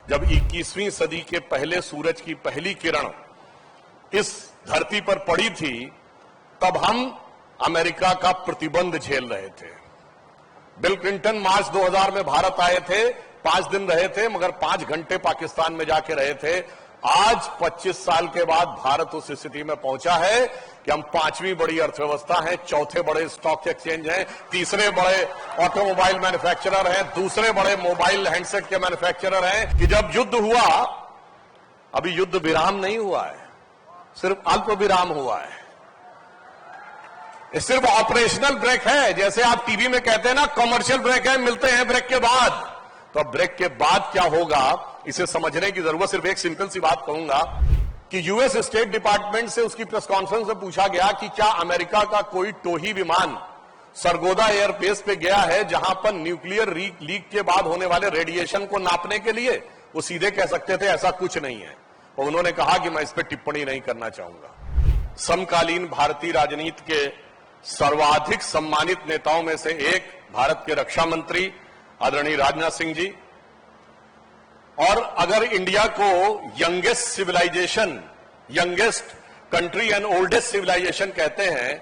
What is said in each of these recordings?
जब 21वीं सदी के पहले सूरज की पहली किरण इस धरती पर पड़ी थी, तब हम अमेरिका का प्रतिबंध झेल रहे थे। बिल क्लिंटन मार्च 2000 में भारत आए थे, 5 दिन रहे थे, मगर 5 घंटे पाकिस्तान में जाके रहे थे। आज 25 साल के बाद भारत उस स्थिति में पहुंचा है कि हम 5वीं बड़ी अर्थव्यवस्था हैं, 4थे बड़े स्टॉक एक्सचेंज हैं, 3रे बड़े ऑटोमोबाइल मैन्युफैक्चरर हैं, 2रे बड़े मोबाइल हैंडसेट के मैन्युफैक्चरर हैं। कि जब युद्ध हुआ, अभी युद्ध विराम नहीं हुआ है, सिर्फ अल्प विराम हुआ है, सिर्फ ऑपरेशनल ब्रेक है। जैसे आप टीवी में कहते हैं ना, कमर्शियल ब्रेक है, मिलते हैं ब्रेक के बाद। तो अब ब्रेक के बाद क्या होगा, इसे समझने की जरूरत। सिर्फ एक सिंपल सी बात कहूंगा कि यूएस स्टेट डिपार्टमेंट से उसकी प्रेस कॉन्फ्रेंस में पूछा गया कि क्या अमेरिका का कोई टोही विमान सरगोदा एयरबेस पे गया है, जहां पर न्यूक्लियर लीक के बाद होने वाले रेडिएशन को नापने के लिए। वो सीधे कह सकते थे ऐसा कुछ नहीं है, और उन्होंने कहा कि मैं इस पर टिप्पणी नहीं करना चाहूंगा। समकालीन भारतीय राजनीति के सर्वाधिक सम्मानित नेताओं में से एक भारत के रक्षा मंत्री आदरणीय राजनाथ सिंह जी, और अगर इंडिया को youngest civilization, youngest country and oldest civilization कहते हैं,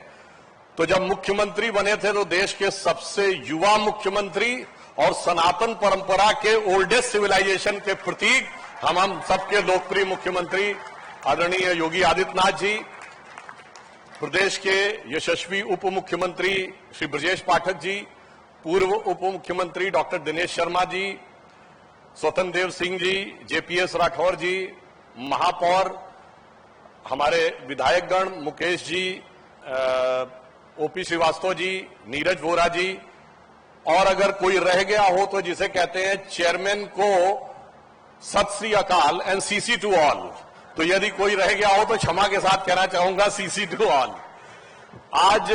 तो जब मुख्यमंत्री बने थे तो देश के सबसे युवा मुख्यमंत्री और सनातन परंपरा के ओल्डेस्ट सिविलाइजेशन के प्रतीक हम सबके लोकप्रिय मुख्यमंत्री आदरणीय योगी आदित्यनाथ जी, प्रदेश के यशस्वी उप मुख्यमंत्री श्री ब्रजेश पाठक जी, पूर्व उप मुख्यमंत्री डॉक्टर दिनेश शर्मा जी, स्वतंत्र देव सिंह जी, जेपीएस राठौर जी, महापौर हमारे विधायकगण मुकेश जी, ओपी श्रीवास्तव जी, नीरज वोरा जी, और अगर कोई रह गया हो तो जिसे कहते हैं चेयरमैन को सत श्री अकाल एंड सीसी टू ऑल। तो यदि कोई रह गया हो तो क्षमा के साथ कहना चाहूंगा सीसी टू ऑल। आज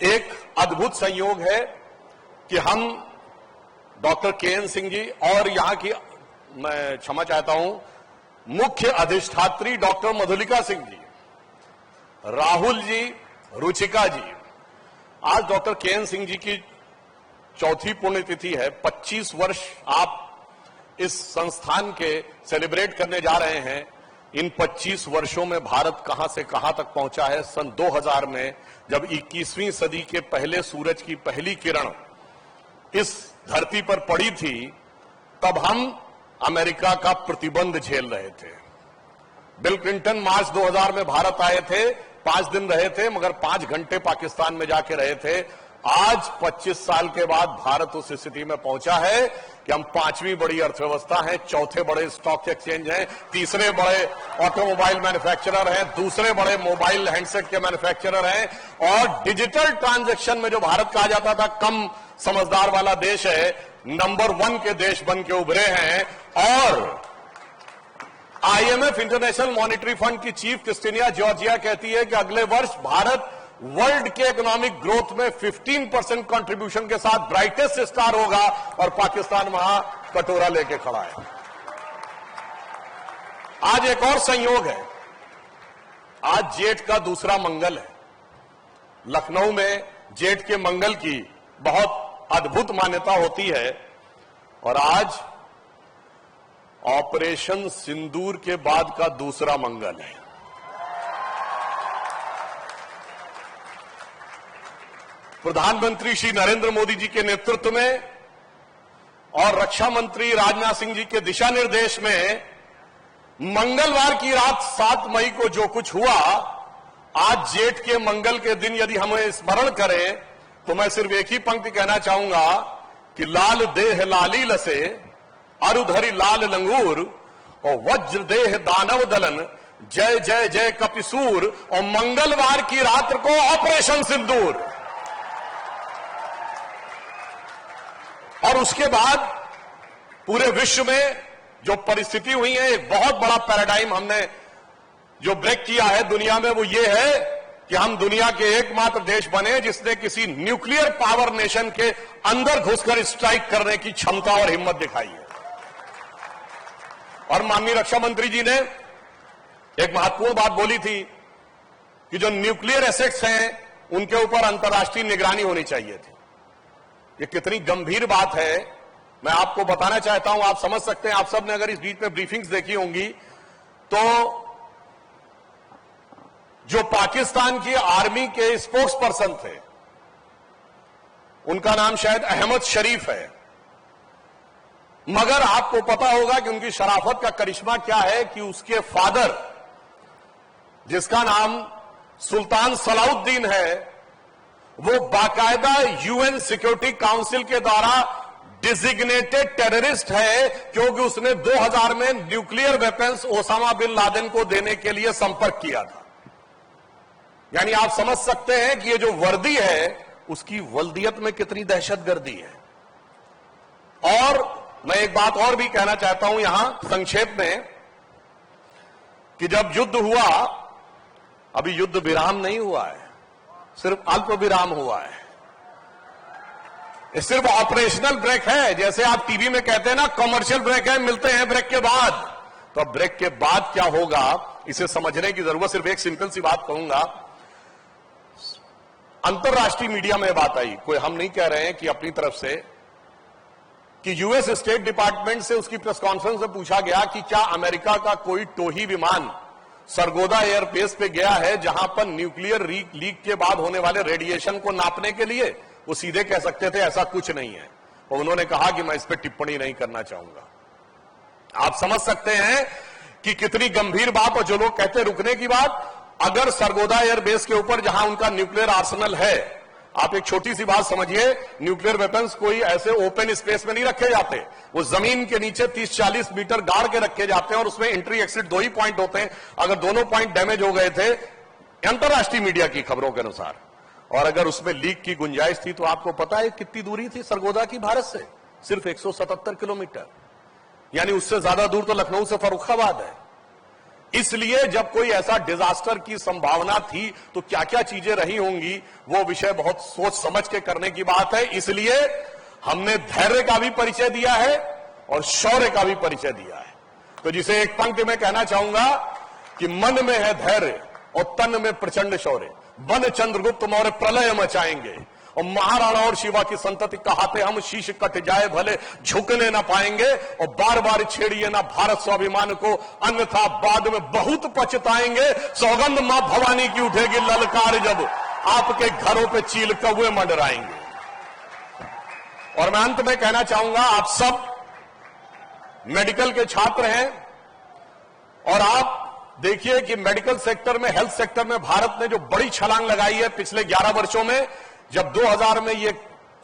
एक अद्भुत संयोग है कि हम डॉक्टर केएन सिंह जी और यहां की, मैं क्षमा चाहता हूं, मुख्य अधिष्ठात्री डॉक्टर मधुलिका सिंह जी, राहुल जी, रुचिका जी, आज डॉक्टर केएन सिंह जी की 4थी पुण्यतिथि है। 25 वर्ष आप इस संस्थान के सेलिब्रेट करने जा रहे हैं। इन 25 वर्षों में भारत कहां से कहां तक पहुंचा है। सन 2000 में जब 21वीं सदी के पहले सूरज की पहली किरण इस धरती पर पड़ी थी, तब हम अमेरिका का प्रतिबंध झेल रहे थे। बिल क्लिंटन मार्च 2000 में भारत आए थे, 5 दिन रहे थे, मगर 5 घंटे पाकिस्तान में जाके रहे थे। आज 25 साल के बाद भारत उस स्थिति में पहुंचा है कि हम 5वीं बड़ी अर्थव्यवस्था हैं, 4थे बड़े स्टॉक एक्सचेंज हैं, 3रे बड़े ऑटोमोबाइल मैन्युफैक्चरर हैं, 2रे बड़े मोबाइल हैंडसेट के मैन्युफैक्चरर हैं, और डिजिटल ट्रांजैक्शन में जो भारत कहा जाता था कम समझदार वाला देश है, नंबर 1 के देश बन के उभरे हैं। और आईएमएफ इंटरनेशनल मॉनिटरी फंड की चीफ क्रिस्टिनिया जॉर्जिया कहती है कि अगले वर्ष भारत वर्ल्ड के इकोनॉमिक ग्रोथ में 15% कंट्रीब्यूशन के साथ ब्राइटेस्ट स्टार होगा, और पाकिस्तान वहां कटोरा लेके खड़ा है। आज एक और संयोग है, आज जेठ का दूसरा मंगल है। लखनऊ में जेठ के मंगल की बहुत अद्भुत मान्यता होती है, और आज ऑपरेशन सिंदूर के बाद का दूसरा मंगल है। प्रधानमंत्री श्री नरेंद्र मोदी जी के नेतृत्व में और रक्षा मंत्री राजनाथ सिंह जी के दिशा निर्देश में मंगलवार की रात 7 मई को जो कुछ हुआ, आज जेठ के मंगल के दिन यदि हमें स्मरण करें तो मैं सिर्फ एक ही पंक्ति कहना चाहूंगा कि लाल देह लाली लसे, अरुधरी लाल लंगूर, और वज्र देह दानव दलन, जय जय जय कपिसूर, और मंगलवार की रात को ऑपरेशन सिंदूर। और उसके बाद पूरे विश्व में जो परिस्थिति हुई है, एक बहुत बड़ा पैराडाइम हमने जो ब्रेक किया है दुनिया में, वो ये है कि हम दुनिया के एकमात्र देश बने जिसने किसी न्यूक्लियर पावर नेशन के अंदर घुसकर स्ट्राइक करने की क्षमता और हिम्मत दिखाई है। और माननीय रक्षा मंत्री जी ने एक महत्वपूर्ण बात बोली थी कि जो न्यूक्लियर एसेट्स हैं उनके ऊपर अंतर्राष्ट्रीय निगरानी होनी चाहिए थी। ये कितनी गंभीर बात है मैं आपको बताना चाहता हूं, आप समझ सकते हैं, आप सबने अगर इस बीच में ब्रीफिंग्स देखी होंगी तो जो पाकिस्तान की आर्मी के स्पोक्स पर्सन थे, उनका नाम शायद अहमद शरीफ है, मगर आपको पता होगा कि उनकी शराफत का करिश्मा क्या है कि उसके फादर, जिसका नाम सुल्तान सलाउद्दीन है, वो बाकायदा यूएन सिक्योरिटी काउंसिल के द्वारा डिजिग्नेटेड टेररिस्ट है, क्योंकि उसने 2000 में nuclear weapons Osama bin Laden को देने के लिए संपर्क किया था। यानी आप समझ सकते हैं कि ये जो वर्दी है उसकी वल्दियत में कितनी दहशतगर्दी है। और मैं एक बात और भी कहना चाहता हूं यहां संक्षेप में कि जब युद्ध हुआ, अभी युद्ध विराम नहीं हुआ है, सिर्फ अल्प विराम हुआ है, ये सिर्फ ऑपरेशनल ब्रेक है। जैसे आप टीवी में कहते हैं ना कमर्शियल ब्रेक है, मिलते हैं ब्रेक के बाद। तो अब ब्रेक के बाद क्या होगा इसे समझने की जरूरत, सिर्फ एक सिंपल सी बात कहूंगा। अंतरराष्ट्रीय मीडिया में बात आई, कोई हम नहीं कह रहे हैं कि अपनी तरफ से, कि यूएस स्टेट डिपार्टमेंट से उसकी प्रेस कॉन्फ्रेंस में पूछा गया कि क्या अमेरिका का कोई टोही विमान सरगोदा एयरबेस पे गया है जहां पर न्यूक्लियर लीक के बाद होने वाले रेडिएशन को नापने के लिए। वो सीधे कह सकते थे ऐसा कुछ नहीं है, और उन्होंने कहा कि मैं इस पर टिप्पणी नहीं करना चाहूंगा। आप समझ सकते हैं कि कितनी गंभीर बात, और जो लोग कहते हैं रुकने की बात, अगर सरगोदा एयरबेस के ऊपर जहां उनका न्यूक्लियर आर्सेनल है, आप एक छोटी सी बात समझिए, न्यूक्लियर वेपन्स कोई ऐसे ओपन स्पेस में नहीं रखे जाते, वो जमीन के नीचे 30-40 मीटर गाड़ के रखे जाते हैं, और उसमें एंट्री एक्सिट 2 ही पॉइंट होते हैं। अगर दोनों पॉइंट डैमेज हो गए थे अंतरराष्ट्रीय मीडिया की खबरों के अनुसार, और अगर उसमें लीक की गुंजाइश थी, तो आपको पता है कितनी दूरी थी सरगोदा की भारत से? सिर्फ 177 किलोमीटर। यानी उससे ज्यादा दूर तो लखनऊ से फर्रुखाबाद है। इसलिए जब कोई ऐसा डिजास्टर की संभावना थी तो क्या क्या चीजें रही होंगी, वो विषय बहुत सोच समझ के करने की बात है। इसलिए हमने धैर्य का भी परिचय दिया है और शौर्य का भी परिचय दिया है। तो जिसे एक पंक्ति में कहना चाहूंगा कि मन में है धैर्य और तन में प्रचंड शौर्य, बन चंद्रगुप्त मौर्य प्रलय मचाएंगे, और महाराणा और शिवा की संतति कहाते हम शीश कट जाए भले झुकने ना पाएंगे, और बार बार छेड़िए ना भारत स्वाभिमान को, अन्यथा बाद में बहुत पछताएंगे। सौगंध मां भवानी की उठेगी ललकार जब आपके घरों पे चील कौवे मंडराएंगे। और मैं अंत में कहना चाहूंगा, आप सब मेडिकल के छात्र हैं, और आप देखिए कि मेडिकल सेक्टर में, हेल्थ सेक्टर में भारत ने जो बड़ी छलांग लगाई है पिछले 11 वर्षों में। जब 2000 में ये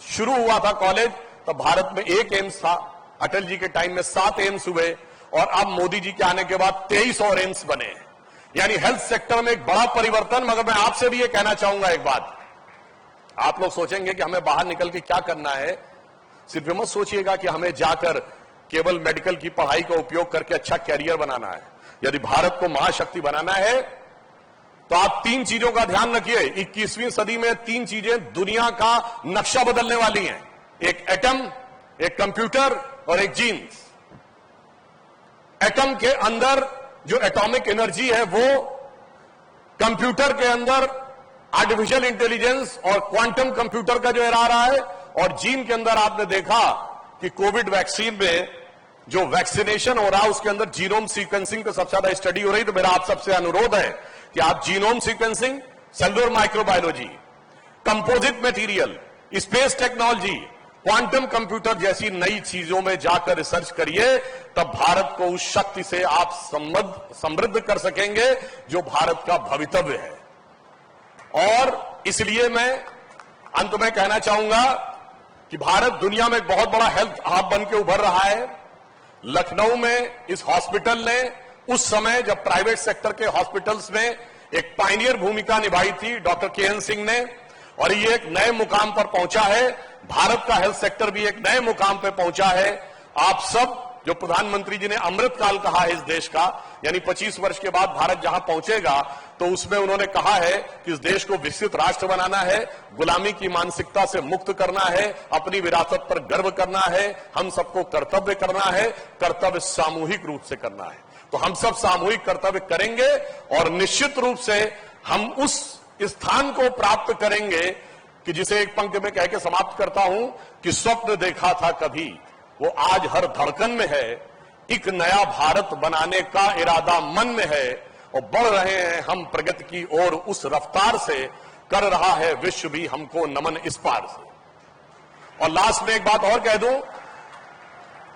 शुरू हुआ था कॉलेज, तब भारत में 1 एम्स था, अटल जी के टाइम में 7 एम्स हुए, और अब मोदी जी के आने के बाद 23 और एम्स बने। यानी हेल्थ सेक्टर में एक बड़ा परिवर्तन। मगर मैं आपसे भी ये कहना चाहूंगा एक बात, आप लोग सोचेंगे कि हमें बाहर निकल के क्या करना है, सिर्फ मत सोचिएगा कि हमें जाकर केवल मेडिकल की पढ़ाई का उपयोग करके अच्छा कैरियर बनाना है। यदि भारत को महाशक्ति बनाना है तो आप 3 चीजों का ध्यान रखिए। 21वीं सदी में 3 चीजें दुनिया का नक्शा बदलने वाली हैं, एक एटम, एक कंप्यूटर और एक जीन्स। एटम के अंदर जो एटॉमिक एनर्जी है वो, कंप्यूटर के अंदर आर्टिफिशियल इंटेलिजेंस और क्वांटम कंप्यूटर का जो आ रहा है, और जीन के अंदर आपने देखा कि कोविड वैक्सीन में जो वैक्सीनेशन हो रहा है उसके अंदर जीनोम सीक्वेंसिंग पे सबसे ज्यादा स्टडी हो रही। तो मेरा आप सबसे अनुरोध है कि आप genome sequencing, cellular microbiology, composite material, space technology, quantum computer जैसी नई चीजों में जाकर रिसर्च करिए, तब भारत को उस शक्ति से आप समृद्ध कर सकेंगे जो भारत का भवितव्य है। और इसलिए मैं अंत में कहना चाहूंगा कि भारत दुनिया में एक बहुत बड़ा हेल्थ हब बन के उभर रहा है। लखनऊ में इस हॉस्पिटल ने उस समय जब प्राइवेट सेक्टर के हॉस्पिटल्स में एक पायनियर भूमिका निभाई थी डॉक्टर के.एन. सिंह ने, और ये एक नए मुकाम पर पहुंचा है। भारत का हेल्थ सेक्टर भी एक नए मुकाम पर पहुंचा है। आप सब, जो प्रधानमंत्री जी ने अमृत काल कहा है इस देश का, यानी 25 वर्ष के बाद भारत जहां पहुंचेगा, तो उसमें उन्होंने कहा है कि इस देश को विकसित राष्ट्र बनाना है, गुलामी की मानसिकता से मुक्त करना है, अपनी विरासत पर गर्व करना है, हम सबको कर्तव्य करना है, कर्तव्य सामूहिक रूप से करना है। तो हम सब सामूहिक कर्तव्य करेंगे और निश्चित रूप से हम उस स्थान को प्राप्त करेंगे कि जिसे एक पंक्ति में कह के समाप्त करता हूं कि स्वप्न देखा था कभी वो आज हर धड़कन में है। एक नया भारत बनाने का इरादा मन में है और बढ़ रहे हैं हम प्रगति की ओर उस रफ्तार से, कर रहा है विश्व भी हमको नमन इस पार से। और लास्ट में एक बात और कह दूं,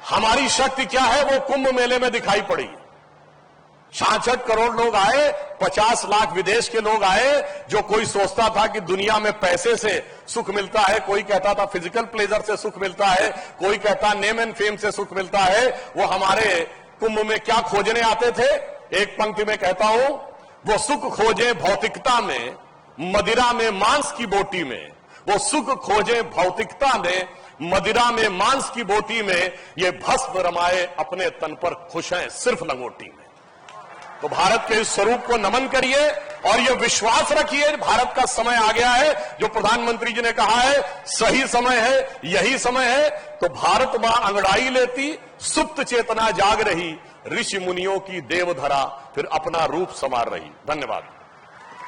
हमारी शक्ति क्या है वो कुंभ मेले में दिखाई पड़ी। 66 करोड़ लोग आए, 50 लाख विदेश के लोग आए। जो कोई सोचता था कि दुनिया में पैसे से सुख मिलता है, कोई कहता था फिजिकल प्लेजर से सुख मिलता है, कोई कहता नेम एंड फेम से सुख मिलता है, वो हमारे कुंभ में क्या खोजने आते थे। एक पंक्ति में कहता हूं, वो सुख खोजे भौतिकता में, मदिरा में मांस की बोटी में। वो सुख खोजे भौतिकता में, मदिरा में मांस की बोटी में, ये भस्म रमाए अपने तन पर, खुश हैं सिर्फ लंगोटी में। तो भारत के इस स्वरूप को नमन करिए और ये विश्वास रखिए, भारत का समय आ गया है। जो प्रधानमंत्री जी ने कहा है सही समय है, यही समय है। तो भारत मां अंगड़ाई लेती, सुप्त चेतना जाग रही, ऋषि मुनियों की देवधरा फिर अपना रूप संवार रही। धन्यवाद।